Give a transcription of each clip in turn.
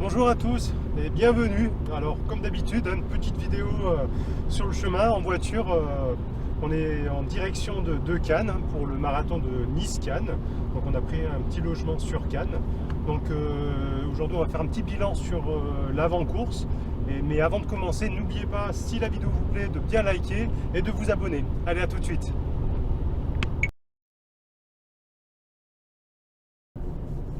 Bonjour à tous et bienvenue. Alors comme d'habitude, une petite vidéo sur le chemin en voiture. On est en direction de Cannes pour le marathon de Nice-Cannes. Donc on a pris un petit logement sur Cannes. Donc aujourd'hui on va faire un petit bilan sur l'avant-course. Mais avant de commencer, n'oubliez pas, si la vidéo vous plaît, de bien liker et de vous abonner. Allez, à tout de suite.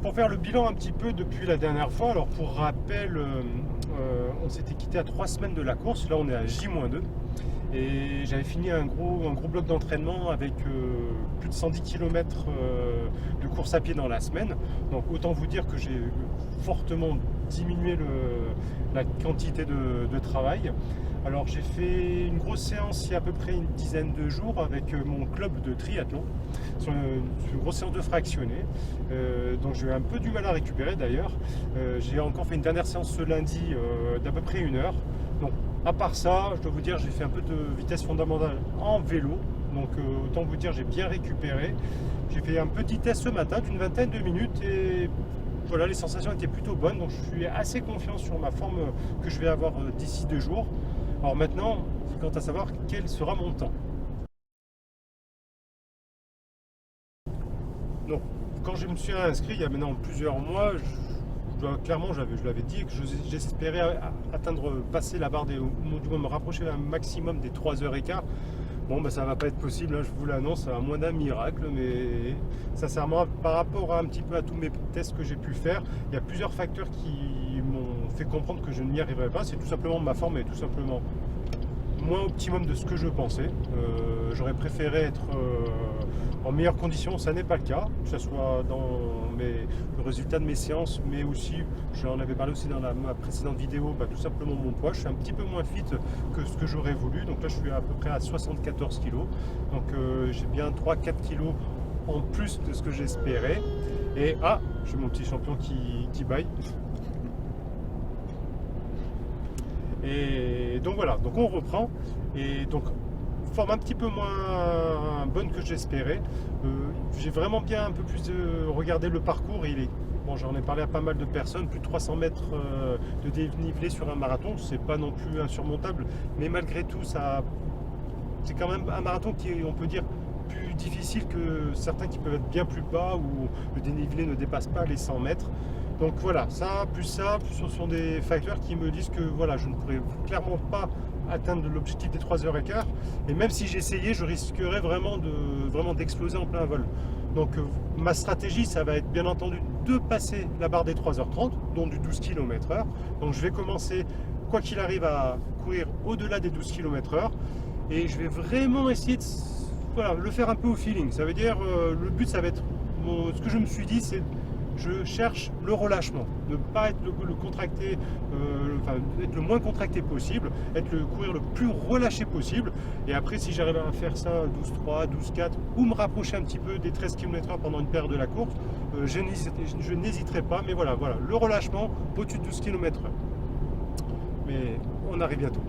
Pour faire le bilan un petit peu depuis la dernière fois, alors pour rappel, on s'était quitté à 3 semaines de la course, là on est à J-2 et j'avais fini un gros bloc d'entraînement avec plus de 110 km de course à pied dans la semaine. Donc autant vous dire que j'ai fortement diminué la quantité de travail. Alors j'ai fait une grosse séance il y a à peu près une dizaine de jours avec mon club de triathlon, sur une grosse séance de fractionné, donc j'ai eu un peu du mal à récupérer d'ailleurs. J'ai encore fait une dernière séance ce lundi d'à peu près 1 heure. Donc à part ça, je dois vous dire, j'ai fait un peu de vitesse fondamentale en vélo, donc autant vous dire j'ai bien récupéré. J'ai fait un petit test ce matin d'une vingtaine de minutes et voilà, les sensations étaient plutôt bonnes, donc je suis assez confiant sur ma forme que je vais avoir d'ici 2 jours. Alors maintenant, quant à savoir quel sera mon temps. Donc, quand je me suis inscrit il y a maintenant plusieurs mois, clairement, je l'avais dit que j'espérais passer la barre ou du moins me rapprocher un maximum des 3h15. Bon, ça va pas être possible, hein, je vous l'annonce, à moins d'un miracle, mais sincèrement, par rapport un petit peu à tous mes tests que j'ai pu faire, il y a plusieurs facteurs qui m'ont fait comprendre que je n'y arriverais pas. C'est tout simplement ma forme est tout simplement moins optimum de ce que je pensais. J'aurais préféré être en meilleures conditions, ça n'est pas le cas, que ce soit dans le résultat de mes séances, mais aussi, j'en avais parlé aussi dans ma précédente vidéo, tout simplement mon poids. Je suis un petit peu moins fit que ce que j'aurais voulu, donc là je suis à peu près à 74 kg, donc j'ai bien 3-4 kg en plus de ce que j'espérais. Et j'ai mon petit champion qui baille. Et donc voilà, donc on reprend, et donc forme un petit peu moins bonne que j'espérais. J'ai vraiment bien un peu plus regardé le parcours. Bon, j'en ai parlé à pas mal de personnes, plus de 300 mètres de dénivelé sur un marathon, c'est pas non plus insurmontable, mais malgré tout, c'est quand même un marathon qui est, on peut dire, plus difficile que certains qui peuvent être bien plus bas, où le dénivelé ne dépasse pas les 100 mètres. Donc voilà, plus ce sont des facteurs qui me disent que voilà, je ne pourrais clairement pas atteindre l'objectif des 3h15, et même si j'essayais, je risquerais vraiment d'exploser en plein vol. Donc ma stratégie, ça va être bien entendu de passer la barre des 3h30, dont du 12 km/h. Donc je vais commencer, quoi qu'il arrive, à courir au-delà des 12 km/h, et je vais vraiment essayer de le faire un peu au feeling. Ça veut dire, le but, ça va être, ce que je me suis dit, c'est je cherche le relâchement, ne pas être être le moins contracté possible, courir le plus relâché possible. Et après, si j'arrive à faire ça 12-3, 12-4, ou me rapprocher un petit peu des 13 km/h pendant une période de la course, je n'hésiterai pas. Mais voilà, le relâchement au-dessus de 12 km/h. Mais on arrive bientôt.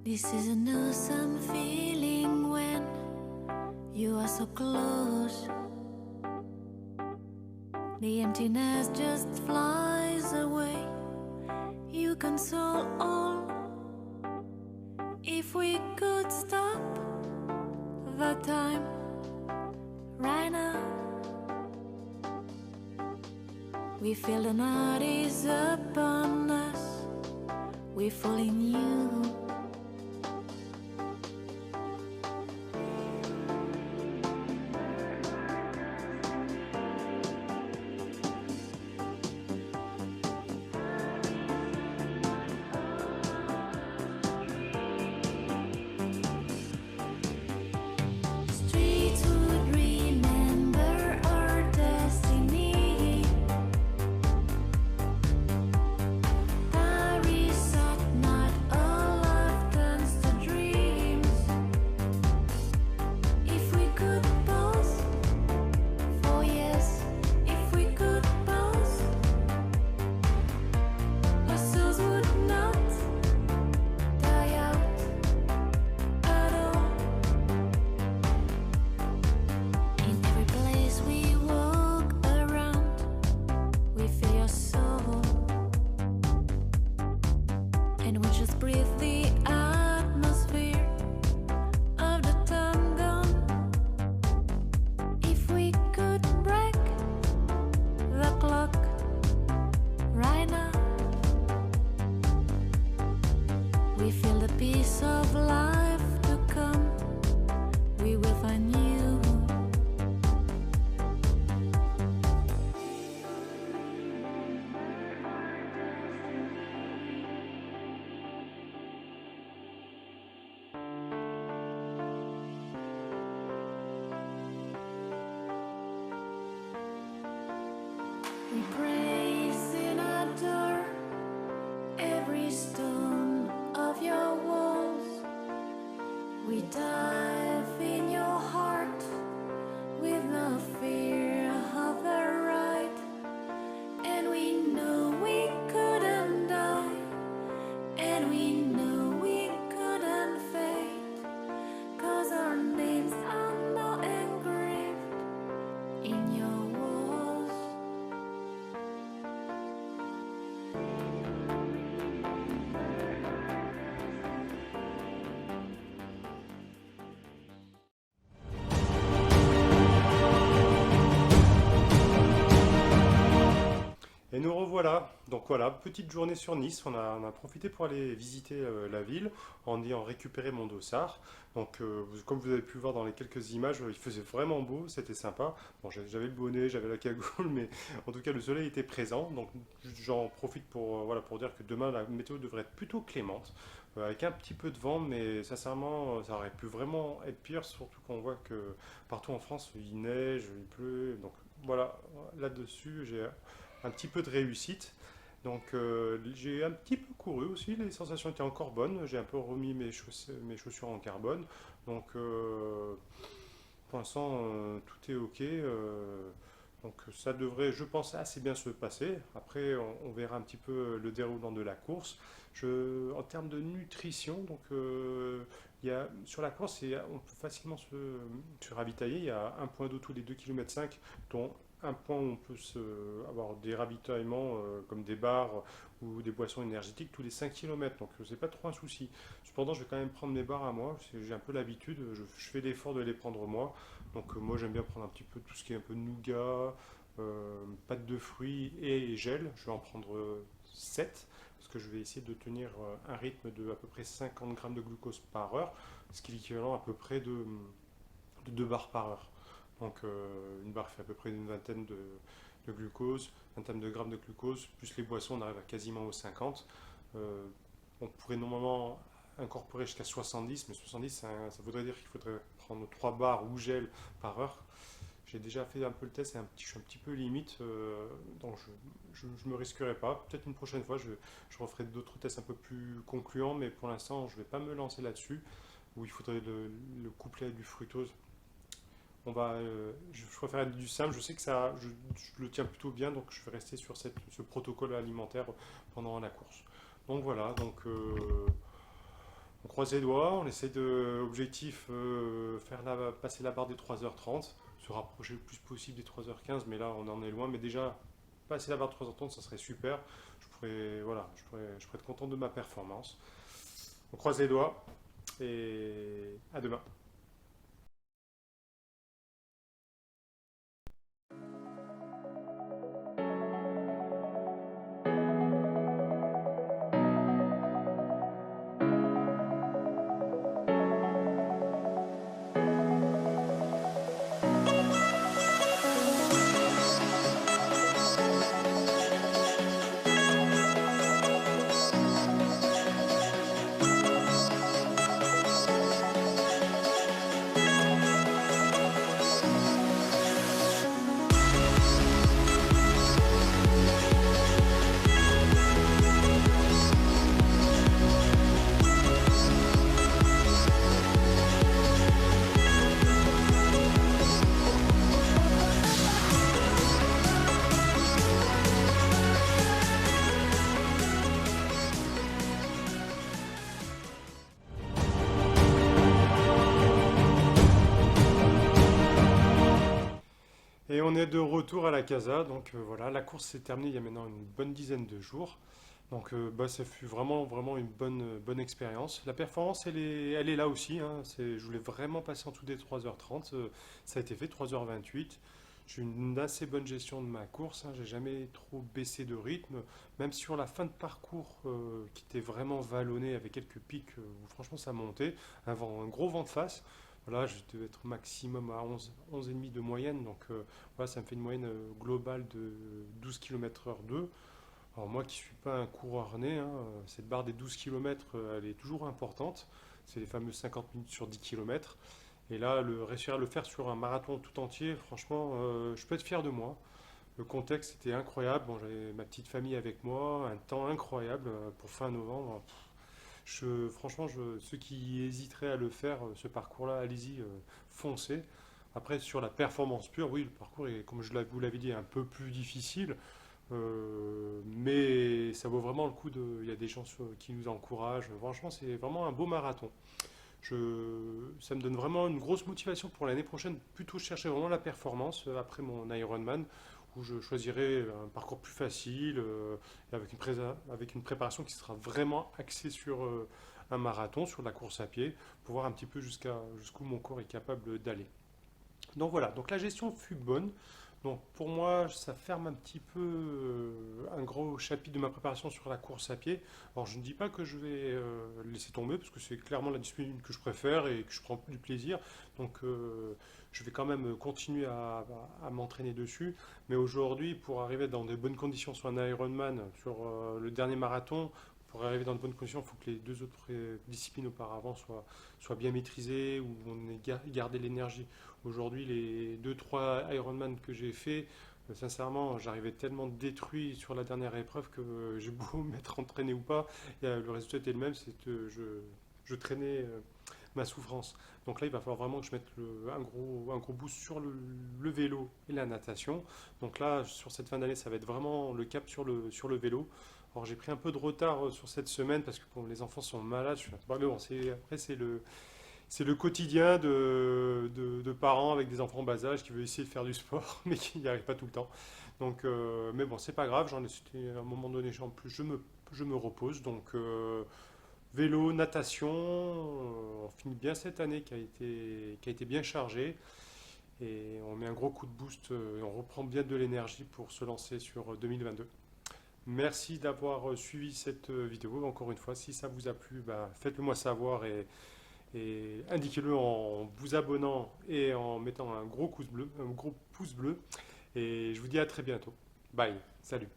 This is an awesome feeling when you are so close. The emptiness just flies away. You console all. If we could stop the time right now, we feel the night is upon us. We fall in you. Alive. We praise and adore every stone of your walls. We dive in your heart with no fear of the right. And we know we couldn't die, and we know we couldn't fade, 'cause our names are not engraved in your walls. Et nous revoilà. Donc voilà, petite journée sur Nice. On a profité pour aller visiter la ville en ayant récupéré mon dossard. Donc comme vous avez pu voir dans les quelques images, il faisait vraiment beau, c'était sympa. Bon, j'avais le bonnet, j'avais la cagoule, mais en tout cas le soleil était présent. Donc j'en profite pour, voilà, pour dire que demain la météo devrait être plutôt clémente. Avec un petit peu de vent, mais sincèrement, ça aurait pu vraiment être pire, surtout qu'on voit que partout en France, il neige, il pleut. Donc voilà, là-dessus, j'ai un petit peu de réussite. Donc j'ai un petit peu couru aussi, les sensations étaient encore bonnes. J'ai un peu remis mes chaussures en carbone. Donc pour l'instant tout est ok. Donc ça devrait, je pense, assez bien se passer. Après on verra un petit peu le déroulement de la course. En termes de nutrition, donc sur la course, on peut facilement se ravitailler. Il y a un point d'eau tous les 2,5 km, dont un point où on peut avoir des ravitaillements comme des bars ou des boissons énergétiques tous les 5 km. Donc c'est pas trop un souci. Cependant, je vais quand même prendre mes bars à moi, parce que j'ai un peu l'habitude, je fais l'effort de les prendre moi. Donc moi j'aime bien prendre un petit peu tout ce qui est un peu nougat, pâte de fruits et gel. Je vais en prendre 7 parce que je vais essayer de tenir un rythme de à peu près 50 grammes de glucose par heure, ce qui est l'équivalent à peu près de 2 barres par heure. Donc une barre fait à peu près une vingtaine de glucose, vingtaine de grammes de glucose, plus les boissons, on arrive à quasiment aux 50. On pourrait normalement incorporer jusqu'à 70, mais 70, ça voudrait dire qu'il faudrait prendre 3 barres ou gel par heure. J'ai déjà fait un peu le test, je suis un petit peu limite, donc je ne me risquerai pas. Peut-être une prochaine fois, je referai d'autres tests un peu plus concluants, mais pour l'instant, je ne vais pas me lancer là-dessus, où il faudrait le coupler avec du fructose. Je préfère être du simple. Je sais que je le tiens plutôt bien, donc je vais rester sur ce protocole alimentaire pendant la course. Donc voilà, donc on croise les doigts, on essaie objectif, passer la barre des 3h30, se rapprocher le plus possible des 3h15, mais là on en est loin. Mais déjà, passer la barre de 3h30, ça serait super. Voilà, je pourrais être content de ma performance. On croise les doigts et à demain. Et on est de retour à la casa, donc voilà, la course s'est terminée il y a maintenant une bonne dizaine de jours. Donc ça fut vraiment une bonne expérience. La performance, elle est là aussi, hein. Je voulais vraiment passer en dessous des 3h30. Ça a été fait, 3h28. J'ai eu une assez bonne gestion de ma course, hein. J'ai jamais trop baissé de rythme. Même sur la fin de parcours, qui était vraiment vallonné avec quelques pics, où franchement ça montait. Un gros vent de face. Voilà, je devais être maximum à 11,5 de moyenne. Donc voilà, ça me fait une moyenne globale de 12 km/h 2. Alors moi qui ne suis pas un coureur né, hein, cette barre des 12 km, elle est toujours importante. C'est les fameux 50 minutes sur 10 km. Et là, réussir à le faire sur un marathon tout entier, franchement, je peux être fier de moi. Le contexte était incroyable. Bon, j'avais ma petite famille avec moi, un temps incroyable pour fin novembre. Franchement, ceux qui hésiteraient à le faire, ce parcours-là, allez-y, foncez. Après, sur la performance pure, oui, le parcours est, comme vous l'avez dit, un peu plus difficile. Mais ça vaut vraiment le coup il y a des gens qui nous encouragent. Franchement, c'est vraiment un beau marathon. Ça me donne vraiment une grosse motivation pour l'année prochaine. Plutôt chercher vraiment la performance après mon Ironman, où je choisirai un parcours plus facile, et avec une préparation qui sera vraiment axée sur un marathon, sur la course à pied, pour voir un petit peu jusqu'où mon corps est capable d'aller. Donc voilà, donc la gestion fut bonne. Donc pour moi, ça ferme un petit peu un gros chapitre de ma préparation sur la course à pied. Alors je ne dis pas que je vais laisser tomber, parce que c'est clairement la discipline que je préfère et que je prends du plaisir. Donc je vais quand même continuer à m'entraîner dessus. Mais aujourd'hui, pour arriver dans de bonnes conditions sur un Ironman, sur le dernier marathon, pour arriver dans de bonnes conditions, il faut que les deux autres disciplines auparavant soient bien maîtrisées, où on ait gardé l'énergie. Aujourd'hui, les deux trois Ironman que j'ai fait, sincèrement, j'arrivais tellement détruit sur la dernière épreuve que j'ai beau m'être entraîné ou pas, le résultat était le même, c'est que je traînais ma souffrance. Donc là, il va falloir vraiment que je mette un gros boost sur le vélo et la natation. Donc là, sur cette fin d'année, ça va être vraiment le cap sur le vélo. Alors j'ai pris un peu de retard sur cette semaine parce que bon, les enfants sont malades. Bon, mais bon, après, c'est le quotidien de parents avec des enfants en bas âge qui veulent essayer de faire du sport, mais qui n'y arrivent pas tout le temps. Donc, mais bon, c'est pas grave. C'était à un moment donné, en plus, je me repose. Donc, vélo, natation, on finit bien cette année qui a été bien chargée. Et on met un gros coup de boost et on reprend bien de l'énergie pour se lancer sur 2022. Merci d'avoir suivi cette vidéo. Encore une fois, si ça vous a plu, bah, faites-le moi savoir et indiquez-le en vous abonnant et en mettant un gros pouce bleu. Et je vous dis à très bientôt. Bye, salut.